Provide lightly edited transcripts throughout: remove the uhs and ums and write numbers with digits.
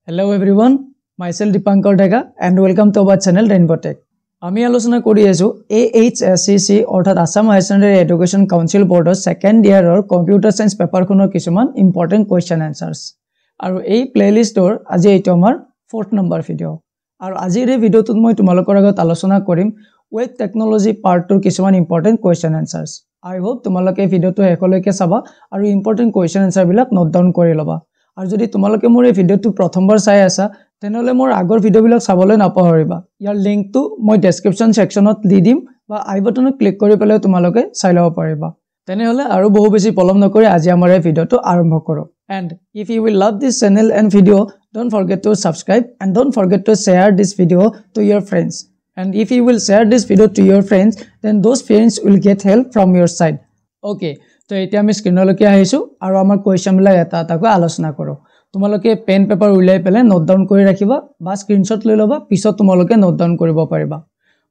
Hello everyone, myself Dipankar Daga and welcome to our channel Rainbow Tech. আমি আলোচনা কৰি আছো AHSCC অৰ্থাৎ Assam higher secondary education council বোৰ্ডৰ সেকেন্ড ইয়াৰৰ কম্পিউটাৰ সায়েন্স পেপাৰখনৰ কিছুমান ইম্পৰ্টেন্ট কোৱেশ্চন আনসাৰ্স আৰু এই প্লেলিষ্টৰ আজি এইটো আমাৰ 4th নম্বৰ ভিডিও আৰু আজিৰ এই ভিডিওটোত মই তোমালোকৰ আগত আলোচনা কৰিম ওয়েব টেকনলজি পাৰ্টৰ কিছুমান ইম্পৰ্টেন্ট কোৱেশ্চন আনসাৰ্স আই হোপ তোমালোকে ভিডিওটো একলৈকে চাবা আৰু ইম্পৰ্টেন্ট কোৱেশ্চন আনসাৰ বিলাক নোট ডাউন কৰি লবা আৰু যদি তোমালোকে মোৰ এই ভিডিওটো প্ৰথমবাৰ চাই আছা তেনেহলে মোৰ আগৰ ভিডিও বিলাক চাবলৈ নাপাহৰিবা ইয়াৰ লিংকটো মই ডেসক্ৰিপচন সেকশনত দি দিম বা আই বাটনত ক্লিক কৰি পেলাই তোমালোকে চাই লব পাৰিবা তেনেহলে আৰু বহু বেছি পলম নকৰি আজি আমাৰ এই ভিডিওটো আৰম্ভ কৰো and if you will love this channel and video don't forget to subscribe and don't forget to share this video to your friends and if you will share this video to your friends then those friends will get help from your side okay তো এতিয়া আমি স্ক্ৰিনলৈকে আহিছো আৰু আমাৰ question বিলাক এটা এটাকৈ আলোচনা কৰো তোমালোকে পেন পেপাৰ উলাই পেলে নোট ডাউন কৰি ৰাখিবা বা স্ক্ৰিনশ্বট লৈ লবা পিছত তোমালোকে নোট ডাউন কৰিব পাৰিবা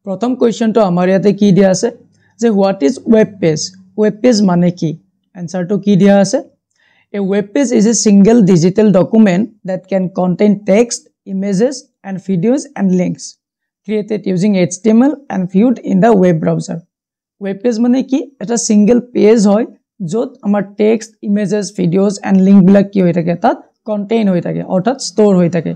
প্ৰথম কোৱেশ্চনটো আমাৰ ইয়াতে কি দিয়া আছে যে হোৱাট ইজ ৱেব পেজ মানে কি আনসাৰটো কি দিয়া আছে A web page is a single digital document that can contain text, images, and videos and links created using HTML and viewed in the web browser. Web page মানে কি এটা single page হয় যত আমাৰ text, images, videos and link বিলাক কি হৈ থাকে তাত contain হৈ থাকে অৰ্থাৎ store হৈ থাকে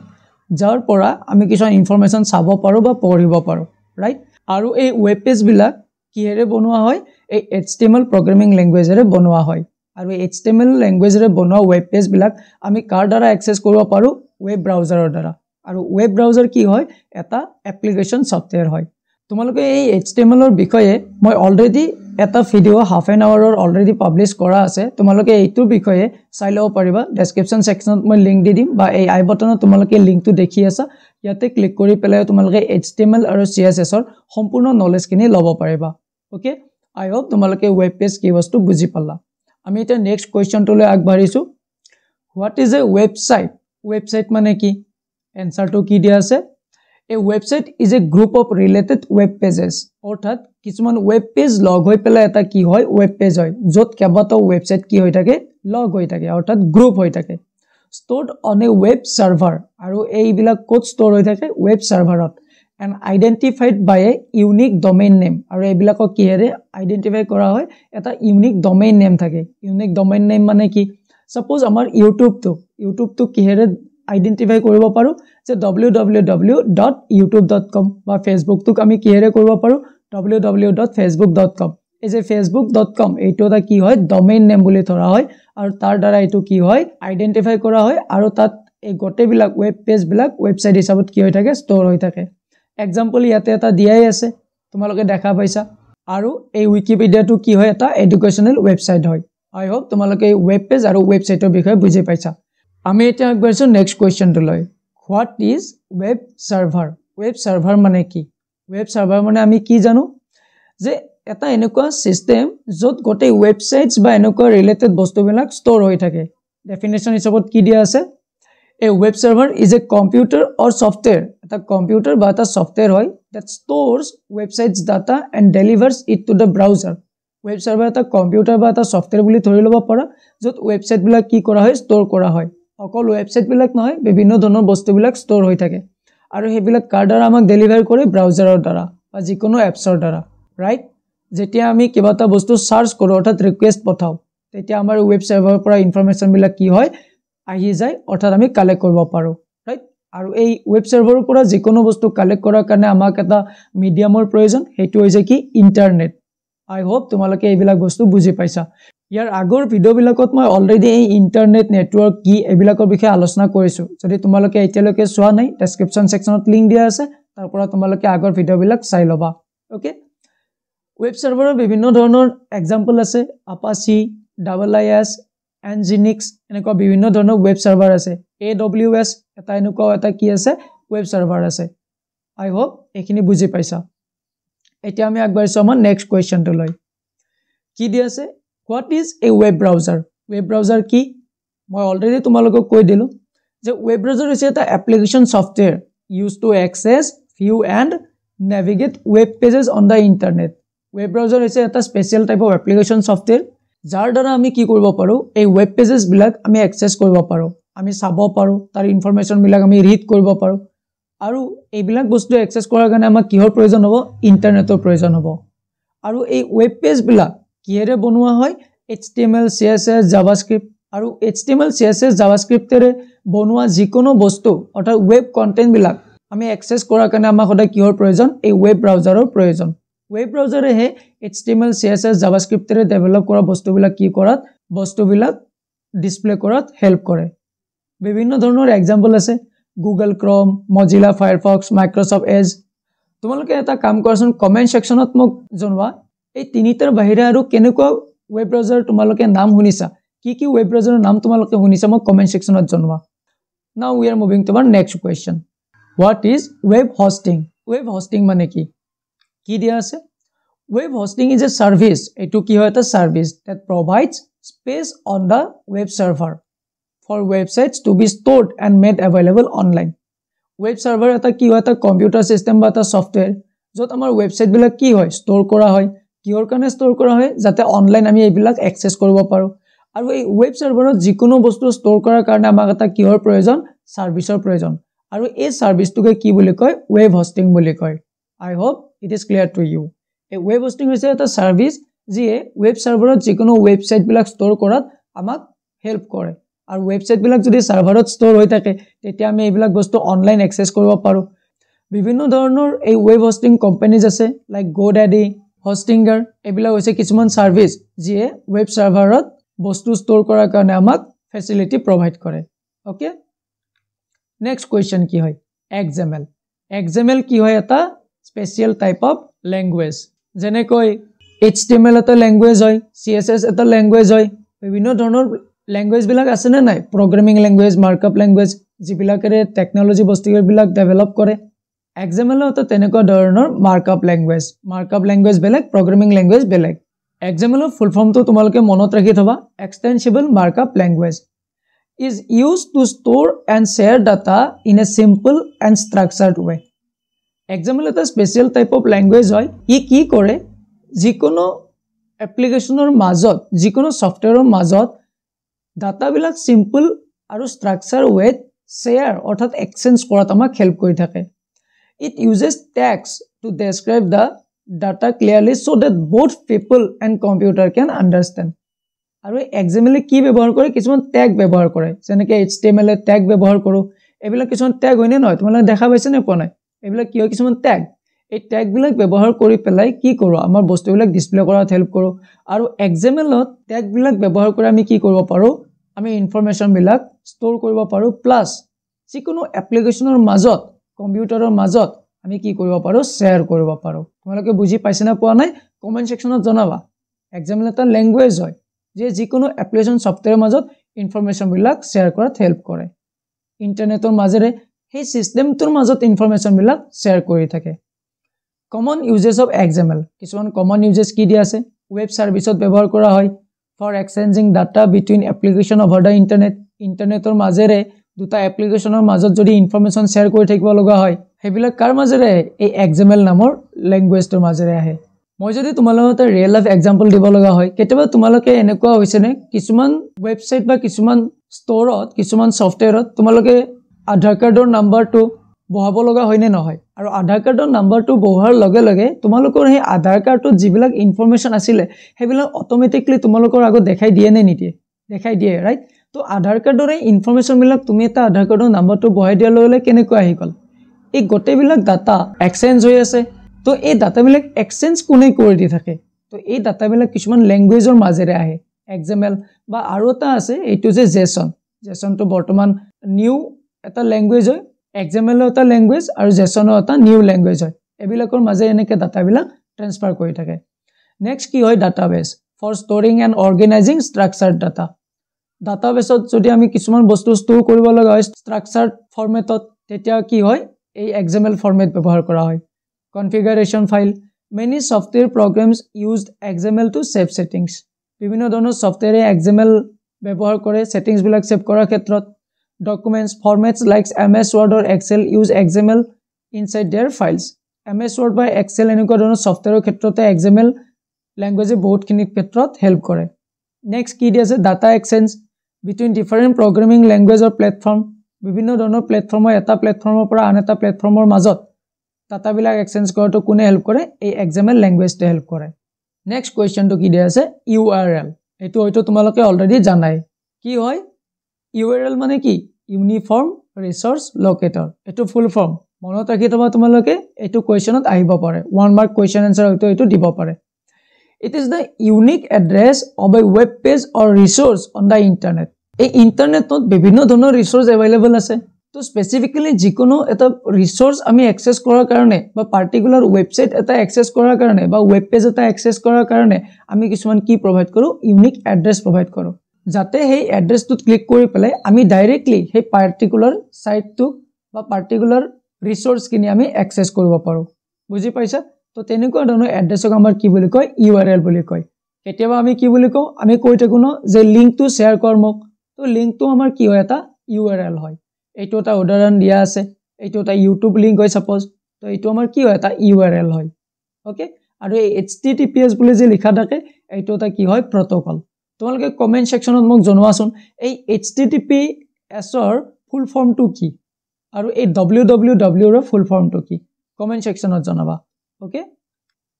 যাৰ পৰা আমি কিছু ইনফৰমেশন চাব পাৰো বা পঢ়িব পাৰো ৰাইট আৰু এই web page বিলাক কিহেৰে বনোৱা হয় এই HTML programming language ৰে বনোৱা হয় আৰু HTML language ৰে বনোৱা web page বিলাক আমি কাৰ দ্বাৰা access কৰিব পাৰো web browser দ্বাৰা আৰু web browser কি হয় এটা application software হয় তোমালোকে এই HTML ৰ বিষয়ে মই অলৰেডি এটা ভিডিও হাফ এন আৱাৰৰ অলৰেডি পাবলিশ কৰা আছে তোমালোকে এইটো বিষয়ে চাই লব পাৰিবা ডেসক্ৰিপচন সেকশনত মই লিংক দি দিম বা এই আই বাটনত তোমালোকে লিংকটো দেখি আছা ইয়াতে ক্লিক কৰি পেলাই তোমালোকে HTML আৰু CSS ৰ সম্পূৰ্ণ নলেজ কিনি লব পাৰিবা ওকে আই হোপ তোমালোকে web page কি বস্তু বুজি পালা আমি এটা নেক্সট কোৱেশ্চনটোলৈ আগবাঢ়িছো হোৱাট ইজ এ ৱেবসাইট মানে কি এনসাৰটো কি দিয়া আছে A website is a group of related web pages অৰ্থাৎ কিছুমান web page লগ হৈ পেলাই এটা কি হয় web page হয় যত কেইবাটাও website কি হৈ থাকে লগ হৈ থাকে অৰ্থাৎ গ্ৰুপ হৈ থাকে stored on a web server আৰু এইবিলাক কোড ষ্টৰ হৈ থাকে web serverত and identified by a unique domain name আৰু এইবিলাকক কিহেৰে আইডেন্টিফাই কৰা হয় এটা unique domain name থাকে unique domain name মানে কি suppose আমাৰ YouTube টো কিহেৰে আইডেন্টিফাই কৰিব পাৰো যে www.youtube.com বা Facebook টোক আমি কিহেৰে কৰিব পাৰো www.facebook.com এই যে facebook.com এইটো এটা কি হয় ডমেইন নেম বুলি ধৰা হয় আৰু তাৰ দ্বাৰা এইটো কি হয় আইডেন্টিফাই কৰা হয় আৰু তাত এই গটেবিলাক ওয়েব পেজ বিলাক ওয়েবসাইট হিচাপত কি হৈ থাকে ষ্টৰ হৈ থাকে এক্সাম্পল ইয়াতে এটা দিয়াই আছে তোমালোকে দেখা পাইছা আৰু এই উইকিপিডিয়াটো কি হয় এটা এডুকেশনাল ওয়েবসাইট হয় আই হোপ তোমালোকে এই ওয়েব পেজ আৰু ওয়েবসাইটৰ বিষয়ে বুজি পাইছা আমি এটা আগবাঢ়িছো নেক্সট কোৱেশ্চনটো লৈ হোৱাট ইজ ওয়েব সাৰ্ভাৰ মানে কি ওয়েব সাৰ্ভাৰ মানে আমি কি জানো যে এটা এনেকুৱা সিস্টেম যত গটে ওয়েবসাইটস বা এনেকুৱা ৰিলেটেড বস্তুবিলাক ষ্টৰ হৈ থাকে ডেফিনেশন হিচাপত কি দিয়া আছে A web server is a computer or software এটা কম্পিউটাৰ বা এটা সফটওয়্যাৰ হয় that stores websites data and delivers it to the browser web server এটা কম্পিউটাৰ বা এটা সফটওয়্যাৰ বুলি ধৰি লব পাৰা যত ওয়েবসাইট বিলাক কি কৰা হয় ষ্টৰ কৰা হয় অকল ওয়েবসাইট বিলাক নহয় বিভিন্ন ধৰণৰ বস্তুবিলাক ষ্টৰ হৈ থাকে আৰু হেবিলাক কাৰ দ্বাৰা আমাক ডেলিভাৰ কৰে ব্ৰাউজাৰৰ দ্বাৰা বা যিকোনো এপছৰ দ্বাৰা ৰাইট যেতিয়া আমি কিবা এটা বস্তু সাৰ্চ কৰো অৰ্থাৎ ৰিকুৱেষ্ট পঠাও তেতিয়া আমাৰ ওয়েব সাৰ্ভাৰৰ পৰা ইনফৰমেশন বিলাক কি হয় আহি যায় অৰ্থাৎ আমি কালেক্ট কৰিব পাৰো ৰাইট আৰু এই ওয়েব সাৰ্ভাৰৰ পৰা যিকোনো বস্তু কালেক্ট কৰাৰ কাৰণে আমাক এটা মিডিয়ামৰ প্ৰয়োজন হেতু হৈছে কি ইন্টাৰনেট আই হোপ তোমালোকে এইবিলাক বস্তু বুজি পাইছা ইয়াৰ আগৰ ভিডিও বিলাকত মই অলৰেডি এই ইন্টাৰনেট নেটৱৰ্ক কি এইবিলাকৰ বিষয়ে আলোচনা কৰিছো যদি তোমালোকে এতিয়ালৈকে চোৱা নাই ডেসক্ৰিপচন সেকশনত লিংক দিয়া আছে তাৰ পৰা তোমালোকে আগৰ ভিডিও বিলাক চাই লবা ওকে ওয়েব সাৰ্ভাৰৰ বিভিন্ন ধৰণৰ এক্সাম্পল আছে Apache IIS Nginx এনেকুৱা বিভিন্ন ধৰণৰ ওয়েব সাৰ্ভাৰ আছে AWS এটা এনেকুৱা এটা কি আছে ওয়েব সাৰ্ভাৰ আছে আই হোপ এখিনি বুজি পাইছা এতিয়া আমি আগবাঢ়িছো আমাৰ নেক্সট কোৱেশ্চনটো লৈ কি দি আছে what is a web browser কি মই অলৰেডি তোমালোকক কৈ দিলো যে ওয়েব ব্ৰাউজাৰ হৈছে এটা application software use to access view and navigate web pages on the internet web browser হৈছে এটা special type of application software যাৰ দ্বাৰা আমি কি কৰিব পাৰো এই ওয়েব পেজেস বিলাক আমি অ্যাক্সেস কৰিব পাৰো আমি চাব পাৰো তাৰ ইনফৰমেশন বিলাক আমি ৰিড কৰিব পাৰো আৰু এইবিলাক বস্তু এক্সেস কৰাৰ কাৰণে আমাক কিহৰ প্ৰয়োজন হ'ব ইন্টাৰনেটৰ প্ৰয়োজন হ'ব আৰু এই ওয়েব পেজ বিলাক কিহেৰে বনোৱা হয় HTML CSS JavaScript আৰু HTML CSS JavaScript ৰে বনোৱা যিকোনো বস্তু অৰ্থাৎ ওয়েব কন্টেন্ট বিলাক আমি এক্সেস কৰাৰ কাৰণে আমাক সদায় কিহৰ প্ৰয়োজন এই ওয়েব ব্ৰাউজাৰৰ প্ৰয়োজন ওয়েব ব্ৰাউজাৰে হে HTML CSS JavaScript ৰে ডেভেলপ কৰা বস্তুবিলাক কি কৰাত বস্তুবিলাক ডিসপ্লে কৰাত হেল্প কৰে বিভিন্ন ধৰণৰ এক্সাম্পল আছে Google Chrome Mozilla Firefox Microsoft Edge তোমালোকে এটা কাম কৰাচোন কমেন্ট সেকশনত মোক জনোৱা এই তিনিটাৰ বাহিৰে আৰু কেনেকুৱা ওয়েব ব্ৰাউজাৰ তোমালোকে নাম শুনিছা কি ওয়েব ব্ৰাউজাৰৰ নাম তোমালোকে শুনিছা মোক কমেন্ট সেকশনত জনোৱা Now we are moving to our next question What is web hosting web hosting মানে কি দিয়া আছে web hosting is a service এটো কি হয় এটা service that provides space on the web server for websites to be stored and made available online web server এটা কি হয় এটা কম্পিউটাৰ সিস্টেম বা এটা সফটওয়্যাৰ যত আমাৰ ওয়েবসাইট বিলাক কি হয় স্টোৰ কৰা হয় কিহৰ কাৰণে স্টোৰ কৰা হয় যাতে অনলাইন আমি এইবিলাক এক্সেস কৰিব পাৰো আৰু এই ওয়েব সাৰ্ভাৰত যিকোনো বস্তু স্টোৰ কৰাৰ কাৰণে আমাক এটা কিহৰ প্ৰয়োজন সাৰ্ভিসৰ প্ৰয়োজন আৰু এই সাৰ্ভিসটোকে কি বুলি কয় ওয়েব হোস্টিং বুলি কয় I hope it is clear to you a web hosting is a service যিয়ে ওয়েব সাৰ্ভাৰত যিকোনো ওয়েবসাইট বিলাক স্টোৰ কৰাত আমাক হেল্প কৰে আৰু ওয়েবসাইট বিলাক যদি সাৰ্ভাৰত স্টোৰ হৈ থাকে তেতিয়া আমি এইবিলাক বস্তু অনলাইন এক্সেস কৰিব পাৰো বিভিন্ন ধৰণৰ এই ওয়েব হোস্টিং কোম্পানীজ আছে লাইক GoDaddy Hostinger এইবিলাক হৈছে কিছুমান সাৰ্ভিস যিয়ে ওয়েব সাৰ্ভাৰত বস্তু স্টোৰ কৰাৰ কাৰণে আমাক ফেসিলিটি প্ৰভাইড কৰে ওকে নেক্সট কোৱেশ্চন কি হয় XML কি হয় এটা স্পেশাল টাইপ অফ ল্যাঙ্গুৱেজ যেনেকৈ HTML এটা ল্যাঙ্গুৱেজ হয় CSS এটা ল্যাঙ্গুৱেজ হয় বিভিন্ন ধৰণৰ ল্যাঙ্গুৱেজ বিলাক আছে নে নাই প্ৰগ্ৰামিং ল্যাঙ্গুৱেজ মাৰ্কআপ ল্যাঙ্গুৱেজ যিবিলাকৰে টেকনলজি বস্তুবিলাক ডেভেলপ কৰে XML এটা তেনেকুৱা ধৰণৰ মাৰ্কআপ ল্যাঙ্গুৱেজ বেলেগ প্ৰগ্ৰামিং ল্যাঙ্গুৱেজ বেলেগ XML ৰ ফুল ফৰ্মটো তোমালোকে মনত ৰাখি থবা extensible markup language is used to store and share data in a simple and structured way XML এটা স্পেশাল টাইপ অফ ল্যাঙ্গুৱেজ হয় ই কি কৰে যিকোনো এপ্লিকেশনৰ মাজত যিকোনো সফটওয়্যাৰৰ মাজত ডাটা বিলাক সিম্পল আৰু স্ট্ৰাকচাৰ ওয়েত শেয়াৰ অৰ্থাৎ এক্সচেঞ্জ কৰাত আমাক হেল্প কৰি থাকে it uses tags to describe the data clearly so that both people and computer can understand আৰু XML কি ব্যৱহাৰ কৰে কিছুমান ট্যাগ ব্যৱহাৰ কৰে যেনেকৈ HTML ট্যাগ ব্যৱহাৰ কৰো এবিলাক কিছুমান ট্যাগ হয়নে নহয় তোমালোকে দেখা পাইছে নে পোৱা নাই এবিলাক কি হয় কিছুমান ট্যাগ এই ট্যাগ বিলাক ব্যৱহাৰ কৰি পেলাই কি কৰো আমাৰ বস্তুবিলাক ডিসপ্লে কৰাত হেল্প কৰো আৰু XML ত ট্যাগ বিলাক ব্যৱহাৰ কৰি আমি কি কৰিব পাৰো আমি ইনফৰমেশন বিলাক স্টোৰ কৰিব পাৰো প্লাস যিকোনো এপ্লিকেশনৰ মাজত কম্পিউটাৰৰ মাজত আমি কি কৰিব পাৰো শেয়াৰ কৰিব পাৰো তোমালোকে বুজি পাইছে না পোৱা নাই কমেন্ট সেকশনত জনাবা XML এটা ল্যাঙ্গুৱেজ হয় যে যিকোনো এপ্লিকেশন সফটওয়্যাৰৰ মাজত ইনফৰমেশন বিলাক শেয়াৰ কৰাত হেল্প কৰে ইন্টাৰনেটৰ মাজেৰে সেই সিস্টেমটোৰ মাজত ইনফৰমেশন বিলাক শেয়াৰ কৰি থাকে কমন ইউজেস অফ XML কিছুমান কমন ইউজেস কি দিয়া আছে ওয়েব সাৰ্ভিসত ব্যৱহাৰ কৰা হয় for exchanging data between application over the ইন্টাৰনেটৰ মাজেৰে দুটা এপ্লিকেশনৰ মাজত যদি ইনফৰমেশন শেয়াৰ কৰি থাকিব লগা হয় হেবিলাক কাৰ মাজেৰে এই XML নামৰ ল্যাঙ্গুৱেজটোৰ মাজেৰে আহে মই যদি তোমালোকৰ এটা ৰিয়েল লাইফ এক্সাম্পল দিব লগা হয় কেতিয়াবা তোমালোকে এনেকুৱা হৈছে নে কিছুমান ওয়েবসাইট বা কিছুমান ষ্টৰত কিছুমান সফটওয়্যাৰত তোমালোকে আধাৰ কাৰ্ডৰ নাম্বাৰটো বহাব লগা হয় নে নহয় আৰু আধাৰ কাৰ্ডৰ নাম্বাৰটো বহাৰ লগে লগে তোমালোকৰ সেই আধাৰ কাৰ্ডত যিবিলাক ইনফৰমেশন আছিল হেবিলাক অটোমেটিকলি তোমালোকৰ আগত দেখাই দিয়ে নে নিদিয়ে দেখাই দিয়ে ৰাইট তো আধাৰ কাৰ্ডৰ ইনফৰমেশন বিলাক তুমি এটা আধাৰ কাৰ্ডৰ নাম্বাৰটো বহাই দিয়াৰ লগে লগে কেনেকৈ আহি গল এই গোটেইবিলাক ডাটা এক্সচেঞ্জ হৈ আছে তো এই ডাটা বিলাক এক্সচেঞ্জ কোনে কৰি দি থাকে তো এই ডাটা বিলাক কিছুমান ল্যাঙ্গুৱেজৰ মাজেৰে আহে XML বা আৰু এটা আছে এইটো যে JSON তো বৰ্তমান নিউ এটা ল্যাঙ্গুৱেজ হয় XML এটা ল্যাঙ্গুৱেজ আৰু JSON এটা নিউ ল্যাঙ্গুৱেজ হয় এবিলাকৰ মাজেৰে এনেকৈ ডাটা বিলাক ট্ৰান্সফাৰ কৰি থাকে নেক্সট কি হয় database for storing and organizing structured data ডাটাবেসত যদি আমি কিছুমান বস্তু স্টোৰ কৰিব লগা হয় ষ্ট্ৰাকচাৰ্ড ফৰমেটত তেতিয়া কি হয় এই XML ফৰমেট ব্যৱহাৰ কৰা হয় configuration file many software programs used XML to save settings বিভিন্ন ধৰণৰ সফটওয়্যাৰে XML ব্যৱহাৰ কৰে সেটিংস বিলাক সেভ কৰাৰ ক্ষেত্ৰত documents formats like MS Word or Excel use XML inside their files MS Word বা Excel এনেকুৱা ধৰণৰ সফটওয়্যাৰৰ ক্ষেত্ৰতে XML ল্যাঙ্গুৱেজে বহুতখিনি ক্ষেত্ৰত হেল্প কৰে নেক্সট কি দি আছে data exchange between different programming language or platform বিভিন্ন ধৰণৰ প্ল্যাটফৰ্মৰ এটা প্ল্যাটফৰ্মৰ পৰা আন এটা প্ল্যাটফৰ্মৰ মাজত ডাটাবিলাক এক্সচেঞ্জ কৰাটো কোনে হেল্প কৰে এই XML ল্যাঙ্গুৱেজটো হেল্প কৰে নেক্সট কোৱেশ্চনটো কি দিয়া আছে URL এটো হয়তো তোমালোকে অলৰেডি জানাই কি হয় URL মানে কি ইউনিফৰ্ম ৰিসোৰ্স লোকেটৰ এটো ফুল ফৰ্ম মনত ৰাখি তোমালোকে এটো কোৱেশ্চনত আহিব পাৰে 1 মাৰ্ক কোৱেশ্চন আনসাৰ হয়তো এটো দিব পাৰে It is the unique address of a web page or resource on the internet. এই ইন্টারনেটত বিভিন্ন ধৰণৰ ৰিসোৰ্স अवेलेबल আছে তো স্পেসিফিক্যালি যিকোনো এটা ৰিসোৰ্স আমি অ্যাক্সেস কৰাৰ কাৰণে বা পাৰ্টিকুলাৰ ওয়েবসাইট এটা অ্যাক্সেস কৰাৰ কাৰণে বা ওয়েব পেজ এটা অ্যাক্সেস কৰাৰ কাৰণে আমি কিছুমান কি প্ৰভাইড কৰো ইউনিক এড্ৰেছ প্ৰভাইড কৰো যাতে সেই এড্ৰেছটোত ক্লিক কৰি পেলাই আমি ডাইৰেক্টলি সেই পাৰ্টিকুলাৰ সাইটটো বা পাৰ্টিকুলাৰ ৰিসোৰ্স কিনি আমি অ্যাক্সেস কৰিব পাৰো বুজি পাইছা তো তেনেকুৱা ধৰণৰ এড্ৰেছক আমাৰ কি বুলি কয় URL বুলি কয় কেতিয়াবা আমি কি বুলি কওঁ আমি কৈ থাকো ন যে লিংকটো শেয়াৰ কৰ মোক তো লিংকটো আমাৰ কি হয় এটা URL হয় এইটো এটা উদাহৰণ দিয়া আছে এইটো এটা YouTube লিংক হয় সাপোজ তো এইটো আমাৰ কি হয় এটা URL হয় ওকে আৰু এই HTTPS বুলি যে লিখা থাকে এইটো এটা কি হয় প্ৰটোকল তোমালোকে কমেন্ট সেকশনত মোক জনোৱাচোন এই HTTPS ৰ ফুল ফৰ্মটো কি আৰু এই www ৰ ফুল ফৰ্মটো কি কমেন্ট সেকশনত জনাবা Okay.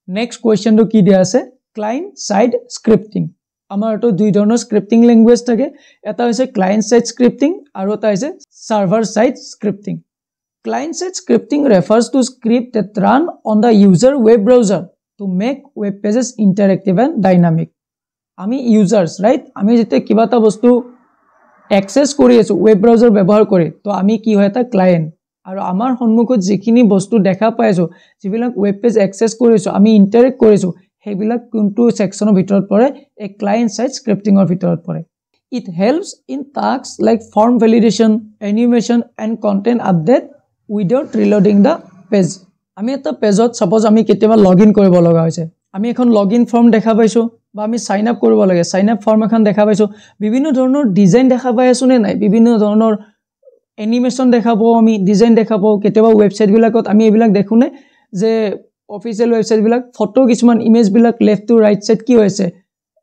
Next question to ki dia ase client side scripting. Amar to dui dhoroner scripting language thake. Eta hoise client side scripting aru eta hoise server side scripting. Client side scripting refers to script that run on the user web browser to make web pages interactive and dynamic. Ami users right? Ami jete kiba ta bostu access kori asu web browser ব্যবহাৰ কৰি to ami ki hoy eta client আৰু আমাৰ সন্মুখত যিখিনি বস্তু দেখা পাইছো যিবিলাক ওয়েব পেজ অ্যাক্সেস কৰিছো আমি ইন্টাৰেক্ট কৰিছো হেবিলাক কোনটো সেকশনৰ ভিতৰত পৰে এক ক্লায়েন্ট সাইড স্ক্ৰিপ্টিংৰ ভিতৰত পৰে it helps in tasks like form validation animation and content update without reloading the page আমি এটা পেজত সাপোজ আমি কেতিয়াবা লগইন কৰিব লগা হৈছে আমি এখন লগইন ফৰ্ম দেখা পাইছো বা আমি সাইন আপ কৰিব লাগে সাইন আপ ফৰ্ম এখন দেখা পাইছো বিভিন্ন ধৰণৰ ডিজাইন দেখা পাই আছো নে নাই বিভিন্ন ধৰণৰ এনিমেশন দেখাবো আমি ডিজাইন দেখাবো কেতিয়াবা ওয়েবসাইট বিলাকত আমি এবিলাক দেখুনে যে অফিশিয়াল ওয়েবসাইট বিলাক ফটো কিছুমান ইমেজ বিলাক লেফট টু ৰাইট সাইড কি হৈছে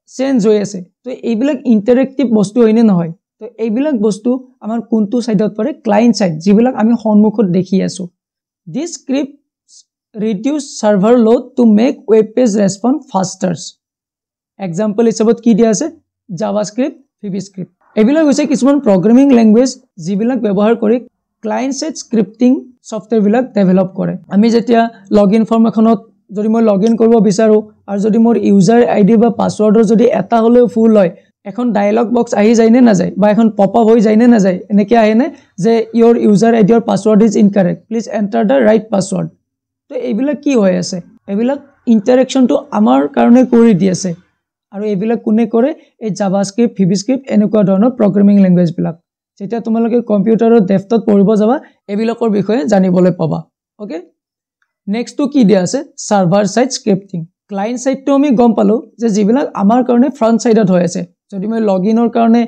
চেঞ্জ হৈ আছে তো এইবিলাক ইন্টাৰেক্টিভ বস্তু হয়নে নহয় তো এইবিলাক বস্তু আমাৰ কোনটো সাইডত পৰে ক্লায়েন্ট সাইড যিবিলাক আমি সন্মুখত দেখি আছো this scripts reduce server load to make web page respond faster example হিচাপত কি দিয়া আছে জাভাস্ক্ৰিপ্ট ভিবিস্ক্ৰিপ্ট এবিলাক হৈছে কিছুমান প্ৰগ্ৰামিং ল্যাঙ্গুৱেজ যিবিলাক ব্যৱহাৰ কৰি ক্লায়েন্ট সাইড স্ক্ৰিপ্টিং সফটওয়্যাৰ বিলাক ডেভেলপ কৰে আমি যেতিয়া লগইন ফৰ্ম এখনত যদি মই লগইন কৰিব বিচাৰো আৰু যদি মোৰ ইউজাৰ আইডি বা পাসওয়াৰ্ডৰ যদি এটা হলেও ফুল হয় এখন ডায়লগ বক্স আহি যায় নে না যায় বা এখন পপ আপ হৈ যায় নে না যায় এনেকে আহে নে যে your user ID or password is incorrect please enter the right password তো এইবিলাক কি হৈ আছে এইবিলাক ইন্টাৰেকশনটো আমাৰ কাৰণে কৰি দি আছে আৰু এইবিলাক কোনে কৰে এই জাভাস্ক্ৰিপ্ট ভিবিস্ক্ৰিপ্ট এনেকুৱা ধৰণৰ প্ৰগ্ৰামিং ল্যাঙ্গুৱেজ বিলাক যেটা তোমালোকে কম্পিউটাৰৰ ডেপথত পঢ়িব যাবা এইবিলাকৰ বিষয়ে জানিবলৈ পাবা ওকে নেক্সট টু কি দিয়া আছে সাৰ্ভাৰ সাইড স্ক্ৰিপ্টিং ক্লায়েন্ট সাইডটো আমি গম পালো যে যিবিলাক আমাৰ কাৰণে ফ্ৰন্ট সাইডত হৈ আছে যদি মই লগইনৰ কাৰণে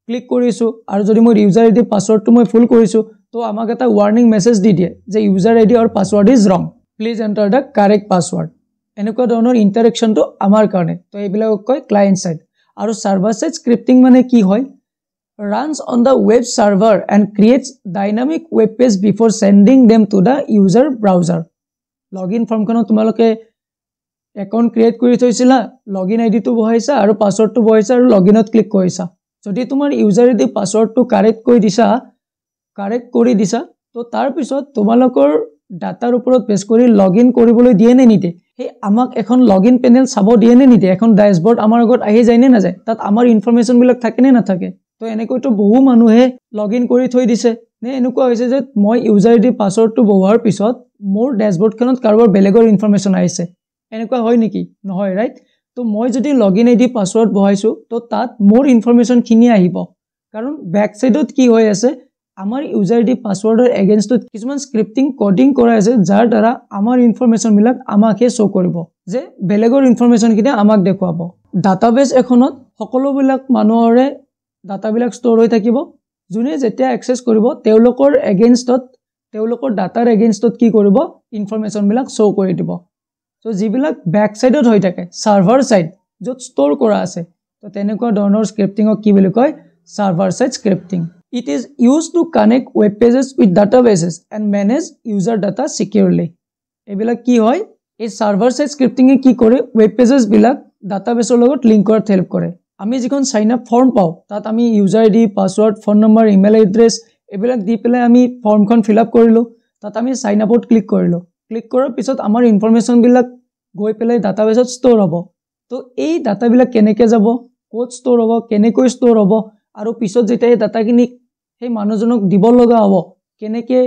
ক্লিক কৰিছো আৰু যদি মই ইউজাৰ আইডি পাসওয়াৰ্ডটো মই ফুল কৰিছো তো আমাক এটা ওয়াৰ্নিং মেসেজ দি দিয়ে যে user ID or password is wrong please enter the correct password এনেকুৱা ধৰণৰ ইন্টাৰেকশনটো আমাৰ কাৰণে তো এইবিলাক কয় ক্লায়েন্ট সাইড আৰু সাৰ্ভাৰ সাইড স্ক্ৰিপ্টিং মানে কি হয় runs on the web server and creates dynamic web page before sending them to the user browser login form kono tumaloke account create kori thoisila login id to bohaisa aru password to bohaisa aru login ot click korisa jodi tumar user id password to correct kori disa to tar pisot tumalokor data uporot base kori login koribole diye ne nite he amak ekhon login panel sabo diye ne nite ekhon dashboard amar agot ahi jay ne na jay tat amar information bilak thake ne na thake তো এনেকৈ তো বহু মানুহে login কৰি থৈ দিছে নে এনেকুৱা হৈছে যে মই ইউজাৰ আইডি পাসওয়াৰ্ডটো ব্যৱহাৰ পিছত মোৰ ড্যাশবোৰ্ডখনত কাৰোবাৰ বেলেগৰ ইনফৰমেশন আহিছে এনেকুৱা হয় নেকি নহয় ৰাইট তো মই যদি লগইন আইডি পাসওয়াৰ্ড বহাইছো তো তাত মোৰ ইনফৰমেশন খিনি আহিব কাৰণ ব্যাক সাইডত কি হৈ আছে আমাৰ ইউজাৰ আইডি পাসওয়াৰ্ডৰ এগেইনষ্টত কিছুমান স্ক্ৰিপ্টিং কোডিং কৰা আছে যাৰ দ্বাৰা আমাৰ ইনফৰমেশন বিলাক আমাকে শো কৰিব যে বেলেগৰ ইনফৰমেশন কিনে আমাক দেখুৱাব ডাটাবেস এখনত সকলোবিলাক মানুহৰে ডাটাবিলাক স্টোৰ হৈ থাকিব জুনে যেতিয়া এক্সেস কৰিব তেওলোকৰ এগেইনষ্টত তেওলোকৰ ডাটাৰ এগেইনষ্টত কি কৰিব ইনফৰমেশন বিলাক শো কৰি দিব সো যিবিলাক ব্যাক সাইডত হৈ থাকে সাৰ্ভাৰ সাইড যত স্টোৰ কৰা আছে তো তেনেকুৱা ধৰণৰ স্ক্ৰিপ্টিংক কি বুলি কয় server side scripting. It is used to connect web pages with databases and manage user data securely. Ebilak ki hoy ei server side scripting e ki kore web pages bilak database logot link korat help kore. Ami jikon sign up form pao tat ami user id password phone number email address ebilak di pele ami form kon fill up korilo tat ami sign up ot click korilo click korar pisot amar information bilak goi pele database ot store hobo to ei data bilak keneke jabo code store hobo kenekoi store hobo aru pisot jeta ei data kini hey manujonok dibol loga hobo keneke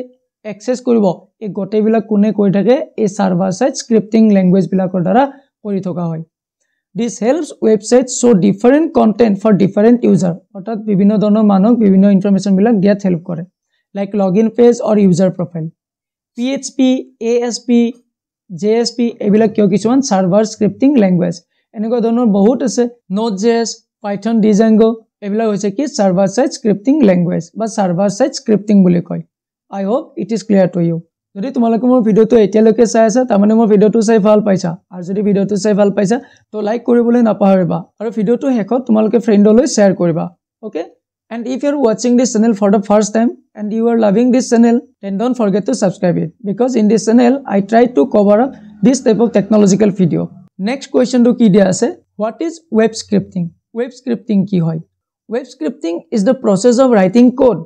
access koribo ei gote bilak kune koi thake ei server side scripting language bilakor dara kori thoka hoy. This helps websites show different content for different user. অর্থাৎ বিভিন্ন ধৰণৰ মানুহ বিভিন্ন information বিলাক দিয়াত help কৰে like login page or user profile PHP ASP JSP এবিলাক কিয় কিছুমান সাৰ্ভাৰ স্ক্ৰিপ্টিং ল্যাঙ্গুৱেজ এনেকুৱা ধৰণৰ বহুত আছে Node.js Python Django এবিলাক হৈছে কি সাৰ্ভাৰ সাইড স্ক্ৰিপ্টিং ল্যাঙ্গুৱেজ বা সাৰ্ভাৰ সাইড স্ক্ৰিপ্টিং বুলি কয় I hope it is clear to you. যদি তোমালোকে মোৰ ভিডিওটো এতিয়ালৈকে চাই আছা তাৰমানে মোৰ ভিডিওটো চাই ভাল পাইছা আৰু যদি ভিডিওটো চাই ভাল পাইছা তো লাইক কৰিবলৈ নাপাহৰিবা আৰু ভিডিওটো হেকত তোমালোকে ফ্ৰেণ্ডলৈ শেয়াৰ কৰিবা okay and if you are watching this channel for the first time and you are loving this channel then don't forget to subscribe it because in this channel I try to cover up this type of technological video. Next question to ki dia ase what is web scripting? Web scripting ki hoy? Web scripting is the process of writing code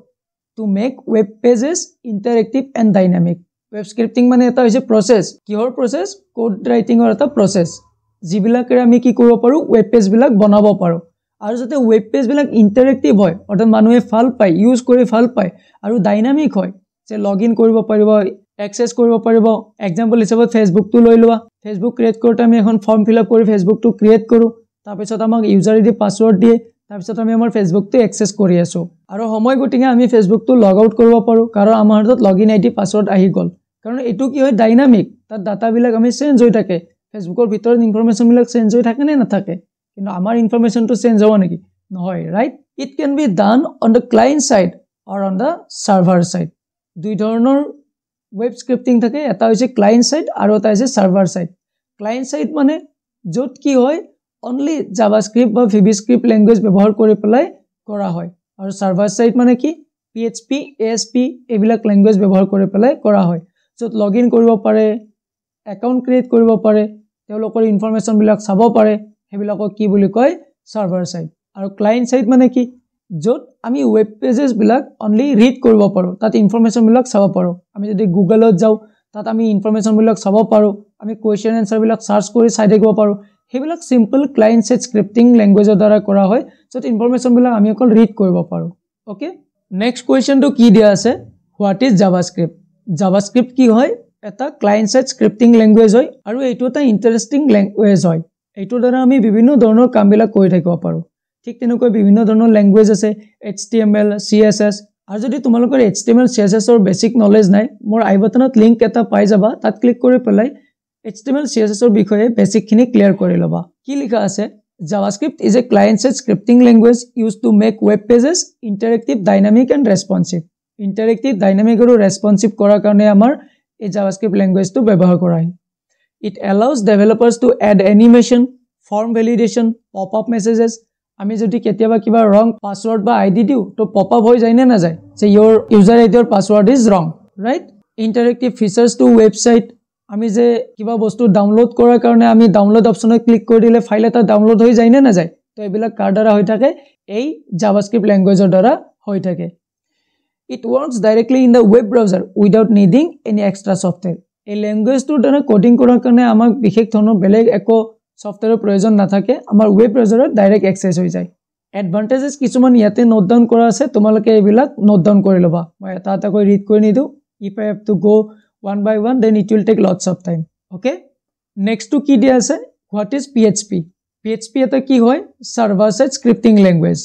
to make web pages interactive and dynamic. Web scripting মানে এটা হৈছে process কিহৰ process code writing or এটা process জিবিলাকে আমি কি কৰিব পাৰো web page বিলাক বনাব পাৰো আৰু যাতে web page বিলাক interactive হয় অৰ্থাৎ মানুহে ভাল পায় ইউজ কৰি ভাল পায় আৰু ডাইনামিক হয় যে লগইন কৰিব পাৰিব access কৰিব পাৰিব এক্সাম্পল হিচাপত Facebook টো লৈ লোৱা Facebook ক্ৰিয়েট কৰোতে আমি এখন ফৰ্ম ফিল আপ কৰি Facebook টো ক্ৰিয়েট কৰো তাৰ পিছত আমাক ইউজাৰ আইডি পাসওয়াৰ্ড দিয়ে তাৰ পিছত আমি আমাৰ Facebook টো এক্সেস কৰি আছো আৰু সময় গটিকে আমি Facebook টো লগ আউট কৰিব পাৰো কাৰণ আমাৰ হাতত লগইন আইডি পাসওয়াৰ্ড আহি গল কাৰণ এটো কি হয় ডাইনামিক তাত ডাটা বিলাক আমি চেঞ্জ হৈ থাকে ফেসবুকৰ ভিতৰত ইনফৰমেশন বিলাক চেঞ্জ হৈ থাকে নে না থাকে কিন্তু আমাৰ ইনফৰমেশন টো চেঞ্জ হ'ব নেকি নহয় right it can be done on the client side or on the server side দুই ধৰণৰ ওয়েব স্ক্ৰিপ্টিং থাকে এটা হৈছে ক্লায়েন্ট সাইড আৰু এটা হৈছে সার্ভার সাইড ক্লায়েন্ট সাইড মানে যত কি হয় only javascript বা vbscript language ব্যৱহাৰ কৰি পেলাই কৰা হয় আৰু সাৰ্ভাৰ সাইড মানে কি PHP ASP এবিলাক language ব্যৱহাৰ কৰি পেলাই কৰা হয় যত লগইন কৰিব পাৰে একাউন্ট ক্ৰিয়েট কৰিব পাৰে তেওঁলোকৰ ইনফৰমেশন বিলাক চাব পাৰে হেবিলাকক কি বুলি কয় সাৰ্ভাৰ সাইড আৰু ক্লায়েন্ট সাইড মানে কি যত আমি ওয়েব পেজেস বিলাক only ৰিড কৰিব পাৰো তাত ইনফৰমেশন বিলাক চাব পাৰো আমি যদি গুগলত যাও তাত আমি ইনফৰমেশন বিলাক চাব পাৰো আমি কোৱেশ্চন আনসাৰ বিলাক সাৰ্চ কৰি চাই থাকিব পাৰো হেবিলাক সিম্পল ক্লায়েন্ট সাইড স্ক্ৰিপ্টিং ল্যাঙ্গুৱেজৰ দ্বাৰা কৰা হয় যত ইনফৰমেশন বিলাক আমি অকল ৰিড কৰিব পাৰো ওকে নেক্সট কোৱেশ্চন টো কি দিয়া আছে হোৱাট ইজ জাভাস্ক্ৰিপ্ট জাভাস্ক্ৰিপ্ট কি হয় এটা ক্লায়েন্ট সাইড স্ক্ৰিপ্টিং ল্যাঙ্গুৱেজ হয় আৰু এটো এটা ইন্টাৰেষ্টিং ল্যাঙ্গুৱেজ হয় এটোৰ দ্বাৰা আমি বিভিন্ন ধৰণৰ কাম বিলাক কৰি থাকিব পাৰো ঠিক তেনেকৈ বিভিন্ন ধৰণৰ ল্যাঙ্গুৱেজ আছে HTML CSS আৰু যদি তোমালোকৰ HTML CSS ৰ বেসিক নলেজ নাই মোৰ আই বাটনত লিংক এটা পাই যাবা তাত ক্লিক কৰি পেলাই HTML CSS ৰ বিষয়ে বেসিক খিনি ক্লিয়াৰ কৰি লবা কি লিখা আছে JavaScript is a client-side scripting language used to make web pages interactive, dynamic and responsive. Interactive, dynamic আৰু responsive কৰাৰ কাৰণে আমাৰ এই JavaScript language টো ব্যৱহাৰ কৰা হয় It allows developers to add animation, form validation, pop-up messages. আমি যদি কেতিয়াবা কিবা wrong password বা ID দিও তো pop-up হৈ যায় না যায় যে your user ID or password is wrong, right? Interactive features to website. আমি যে কিবা বস্তু ডাউনলোড কৰাৰ কাৰণে আমি ডাউনলোড অপচনত ক্লিক কৰি দিলে ফাইল এটা ডাউনলোড হৈ যায় না যায় তো এবিলাক কাৰ দ্বাৰা হৈ থাকে এই জাভাস্ক্ৰিপ্ট ল্যাঙ্গুৱেজৰ দ্বাৰা হৈ থাকে It works directly in the web browser without needing any extra software. এই ল্যাঙ্গুৱেজটোৰ দ্বাৰা কোডিং কৰাৰ কাৰণে আমাক বিশেষ ধৰণৰ বেলেগ একো সফটওয়্যাৰৰ প্ৰয়োজন নাথাকে আমাৰ ওয়েব ব্ৰাউজাৰত ডাইৰেক্ট এক্সেস হৈ যায় এডভান্টেজেস কিছুমান ইয়াতে নোট ডাউন কৰা আছে তোমালোকে এইবিলাক নোট ডাউন কৰি লবা মই এটা এটা কৰি ৰিড কৰি নিদু if I have to go one by one then it will take lots of time okay next to ki dia ase what is PHP eta ki hoy server side scripting language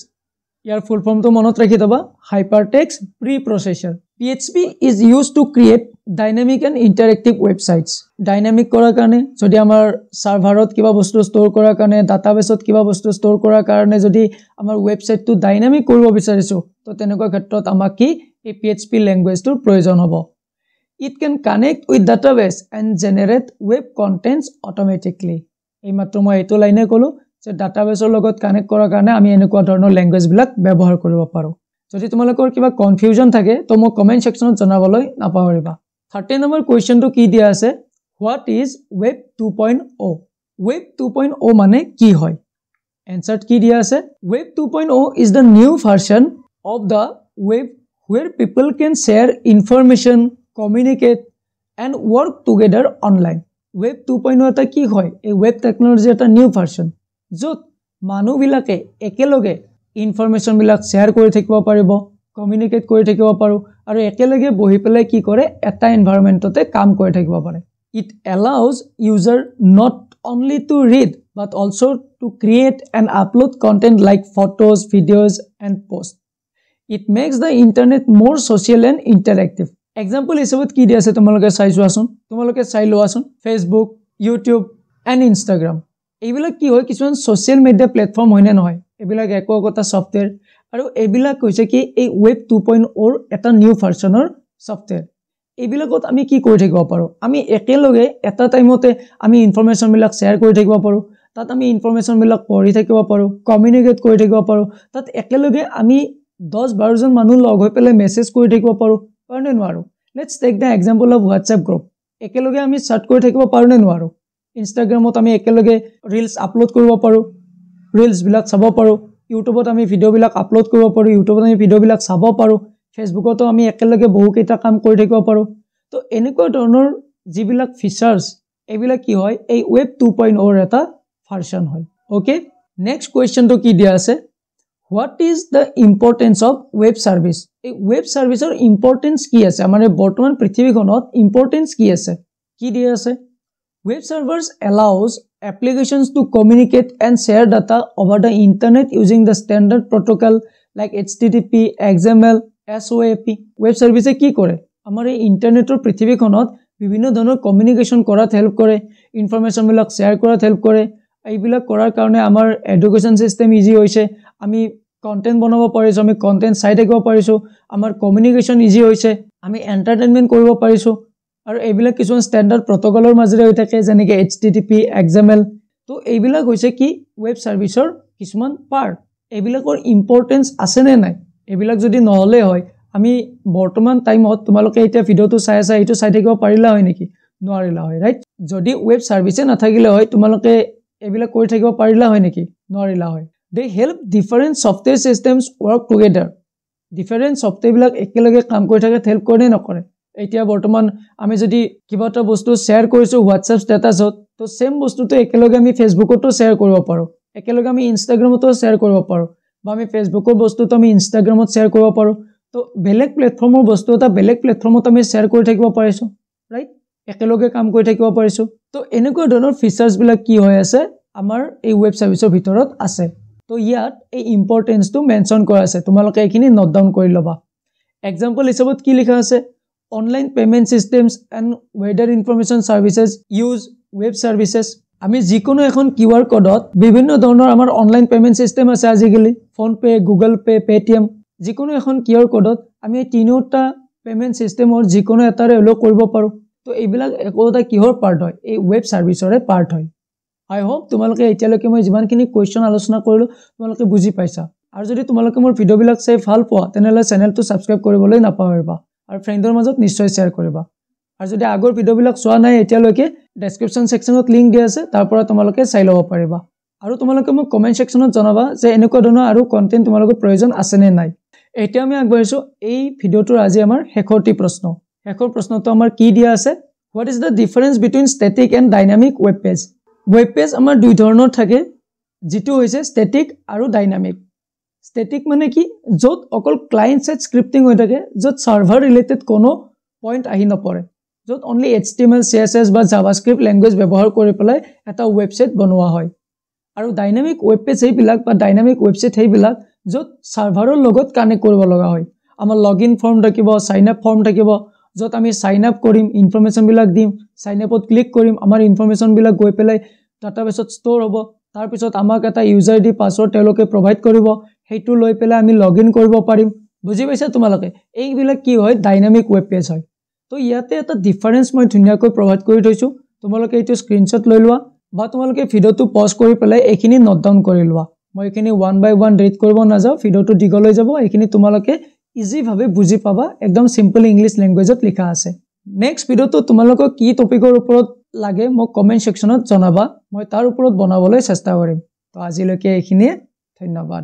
yar full form to monot rakhi doba hypertext preprocessor PHP is used to create dynamic and interactive websites dynamic korar karone jodi amar serverot kiba bostu store korar karone database ot kiba bostu store korar karone jodi amar website to dynamic koribo bisarisu to tenekwa khetrot amak ki ei PHP language tur proyojon hobo It can connect with database and generate web contents automatically. এই মাত্ৰ মই এটো লাইনে কলো যে ডাটাবেছৰ লগত connect কৰাৰ কাৰণে আমি এনেকুৱা ধৰণৰ ল্যাঙ্গুৱেজ বিলাক ব্যৱহাৰ কৰিব পাৰো যদি তোমালোকৰ কিবা কনফিউজন থাকে তো মোক কমেন্ট সেকশনত জনাবলৈ নাপাহৰিবা 13 নম্বৰ কোৱেশ্চনটো কি দিয়া আছে What is Web 2.0 Web 2.0 মানে কি হয় Answer কি দিয়া আছে Web 2.0 is the new version of the web where people can share information communicate and work together online Web 2.0 এটা কি হয় এই web technology এটা new version যত মানুহ বিলাকে একেলগে ইনফৰমেশন বিলাক শেয়াৰ কৰি থাকিব পাৰিব কমিউনিকেট কৰি থাকিব পাৰো আৰু একেলগে বহি পেলাই কি কৰে এটা এনভায়ৰনমেন্টতে কাম কৰি থাকিব পাৰে It allows user not only to read but also to create and upload content like photos, videos and posts. It makes the internet more social and interactive. Example হিচাপত কি দি আছে তোমালোকে চাই যোৱাচোন তোমালোকে চাই লোৱাচোন Facebook, YouTube and Instagram. এইবিলাক কি হয় কিছুমান সোশ্যাল মিডিয়া প্ল্যাটফৰ্ম হয়নে নহয় এইবিলাক একোটা সফটওয়্যাৰ আৰু এইবিলাক কৈছে কি এই Web 2.0 ৰ এটা নিউ ভাৰ্চনৰ সফটওয়্যাৰ এইবিলাকত আমি কি কৰি থাকিব পাৰো আমি একেলগে এটা টাইমতে আমি ইনফৰমেশন বিলাক শেয়াৰ কৰি থাকিব পাৰো তাত আমি ইনফৰমেশন বিলাক পঢ়ি থাকিব পাৰো কমিউনিকেট কৰি থাকিব পাৰো তাত একেলগে আমি 10-12 জন মানুহ লগ হৈ পেলাই মেছেজ কৰি থাকিব পাৰো পাৰনে নোৱাৰো let's tech da example of WhatsApp group একেলগে আমি চ্যাট কৰি থাকিব পাৰোনে নোৱাৰো ইনষ্টাগ্ৰামত আমি একেলগে ৰিলস আপলোড কৰিব পাৰো ৰিলস বিলাক চাব পাৰো ইউটিউবত আমি ভিডিও বিলাক আপলোড কৰিব পাৰো ইউটিউবত আমি ভিডিও বিলাক চাব পাৰো ফেসবুকতো আমি একেলগে বহু কেইটা কাম কৰি থাকিব পাৰো তো এনেকুৱা ধৰণৰ যিবিলাক ফিচাৰ্স এইবিলাক কি হয় এই Web 2.0 ৰ এটা ভাৰ্চন হয় ওকে নেক্সট কোৱেশ্চনটো কি দিয়া আছে What is the importance of web service এই web serviceৰ ইম্পৰ্টেন্স কি আছে আমাৰ বৰ্তমান পৃথিৱীখনত ইম্পৰ্টেন্স কি আছে কি দিয়া আছে Web servers allows applications to communicate and share data over the internet using the standard protocol like HTTP, XML, SOAP. Web service কি কৰে আমাৰ এই ইন্টাৰনেটৰ পৃথিৱীখনত বিভিন্ন ধৰণৰ কমিউনিকেশন কৰাত হেল্প কৰে ইনফৰমেশন বিলাক শেয়াৰ কৰাত হেল্প কৰে এইবিলাক কৰাৰ কাৰণে আমাৰ এডুকেশন সিস্টেম ইজি হৈছে আমি কন্টেন্ট বনাব পাৰিছো আমি কন্টেন্ট চাই থাকিব পাৰিছো আমাৰ কমিউনিকেশন ইজি হৈছে আমি এন্টাৰটেইনমেন্ট কৰিব পাৰিছো আৰু এইবিলাক কিছুমান ষ্টেণ্ডাৰ্ড প্ৰটোকলৰ মাজেৰে হৈ থাকে যেনেকৈ HTTP, XML তো এইবিলাক হৈছে কি ওয়েব সাৰ্ভিসৰ কিছুমান পাৰ্ট এইবিলাকৰ ইম্পৰ্টেন্স আছে নে নাই এইবিলাক যদি নহলে হয় আমি বৰ্তমান টাইমত তোমালোকে এটা ভিডিওটো চাই আছা এটো চাই থাকিব পাৰিলা হয় নেকি নোৱাৰিলা হয় ৰাইট যদি ওয়েব সাৰ্ভিসে নাথাকিলে হয় তোমালোকে এইবিলাক কৰি থাকিব পাৰিলা হয় নেকি নোৱাৰিলা হয় they help different software systems work together different software বিলাক একেলগে কাম কৰি থাকে হেল্প কৰে নকৰে এতিয়া বৰ্তমান আমি যদি কিবা এটা বস্তু শেয়াৰ কৰিছো WhatsApp ষ্টেটাছত তো সেম বস্তুটো একেলগে আমি ফেসবুকতো শেয়াৰ কৰিব পাৰো একেলগে আমি ইনষ্টাগ্ৰামতো শেয়াৰ কৰিব পাৰো বা আমি ফেসবুকৰ বস্তুটো আমি ইনষ্টাগ্ৰামত শেয়াৰ কৰিব পাৰো তো বেলেগ প্ল্যাটফৰ্মৰ বস্তু এটা বেলেগ প্ল্যাটফৰ্মত আমি শেয়াৰ কৰি থাকিব পাৰিছো ৰাইট একেলগে কাম কৰি থাকিব পাৰিছো তো এনেকুৱা ধৰণৰ ফিচাৰ্স বিলাক কি হৈ আছে আমাৰ এই ওয়েব সাৰ্ভিসৰ ভিতৰত আছে তো ইয়াত এই ইম্পৰ্টেন্সটো মেনশন কৰা আছে তোমালোকে এখিনি নোট ডাউন কৰি লবা এক্সাম্পল হিচাপত কি লিখা আছে online payment systems and weather information services use web services আমি যিকোনো এখন QR কোডত বিভিন্ন ধৰণৰ আমাৰ অনলাইন পেমেন্ট সিস্টেম আছে আজিকালি phone pay Google pay Paytm যিকোনো এখন QR কোডত আমি তিনিটা পেমেন্ট সিস্টেমৰ যিকোনো এটাৰে হলো কৰিব পাৰো তো এইবিলাক একোটা কিহৰ পাৰ্ট হয় এই ওয়েব সাৰ্ভিসৰে পাৰ্ট হয় আই হোপ তোমালোকে এতিয়ালৈকে মই যিমানখিনি কোৱেশ্চন আলোচনা কৰিলো তোমালোকে বুজি পাইছা আৰু যদি তোমালোকে মোৰ ভিডিওবিলাক চাই ভাল পোৱা তেনেহলে চেনেলটো সাবস্ক্ৰাইব কৰিবলৈ নাপাহৰিবা আৰু ফ্ৰেণ্ডৰ মাজত নিশ্চয় শেয়াৰ কৰিবা আৰু যদি আগৰ ভিডিওবিলাক চোৱা নাই এতিয়ালৈকে ডেসক্ৰিপচন সেকশনত লিংক দিয়া আছে তাৰ পৰা তোমালোকে চাই ল'ব পাৰিবা আৰু তোমালোকে মোক কমেন্ট সেকশনত জনাবা যে এনেকুৱা ধৰণৰ আৰু কন্টেন্ট তোমালোকৰ প্ৰয়োজন আছে নে নাই এতিয়া আমি আগবাঢ়িছো এই ভিডিওটোৰ আজি আমাৰ শেষৰটি প্ৰশ্ন শেষৰ প্ৰশ্নটো আমাৰ কি দিয়া আছে what is the difference between static and dynamic web page web page আমাৰ দুই ধৰণৰ থাকে যেটো হৈছে ষ্টেটিক আৰু ডাইনামিক ষ্টেটিক মানে কি যত অকল ক্লায়েন্ট সাইড স্ক্ৰিপ্টিং হৈ থাকে যত সাৰ্ভাৰ ৰিলেটেড কোনো পইণ্ট আহি নপৰে যত অনলি HTML CSS বা জাভাস্ক্ৰিপ্ট ল্যাঙ্গুৱেজ ব্যৱহাৰ কৰি পেলাই এটা ওয়েবসাইট বনোৱা হয় আৰু ডাইনামিক ওয়েব পেজ এইবিলাক বা ডাইনামিক ওয়েবসাইট এইবিলাক যত সাৰ্ভাৰৰ লগত কানেক্ট কৰিব লগা হয় আমাৰ লগইন ফৰ্ম থাকিব সাইন আপ ফৰ্ম থাকিব যত আমি সাইন আপ কৰিম ইনফৰমেশন বিলাক দিম সাইন আপত ক্লিক কৰিম আমাৰ ইনফৰমেশন বিলাক গৈ পেলাই ডাটাবেছত ষ্টৰ হ'ব তাৰ পিছত আমাক এটা ইউজাৰ আইডি পাসওয়াৰ্ড তেওঁলোকে প্ৰভাইড কৰিব হেতু লৈ পেলাই আমি লগইন কৰিব পাৰিম বুজি পাইছা তোমালোকে এইবিলাক কি হয় ডাইনামিক ওয়েব পেজ হয় তো ইয়াতে এটা ডিফাৰেন্স মই ধুনিয়াকৈ প্ৰভাইড কৰি থৈছো তোমালোকে এইটো স্ক্ৰিনশ্বট লৈ লোৱা বা তোমালোকে ভিডিওটো পজ কৰি পেলাই এইখিনি নোট ডাউন কৰি লোৱা মই এইখিনি 1 বাই 1 ৰিড কৰিব নাযাও ভিডিওটো দীঘল হৈ যাব এইখিনি তোমালোকে ইজি ভাবে বুজি পাবা একদম সিম্পল ইংলিশ ল্যাঙ্গুৱেজত লিখা আছে নেক্সট ভিডিওটো তোমালোকক কি টপিকৰ ওপৰত লাগে মোক কমেন্ট সেকশনত জনাবা মই তাৰ ওপৰত বনাবলৈ চেষ্টা কৰিম তো আজিলৈকে এইখিনিয়ে ধন্যবাদ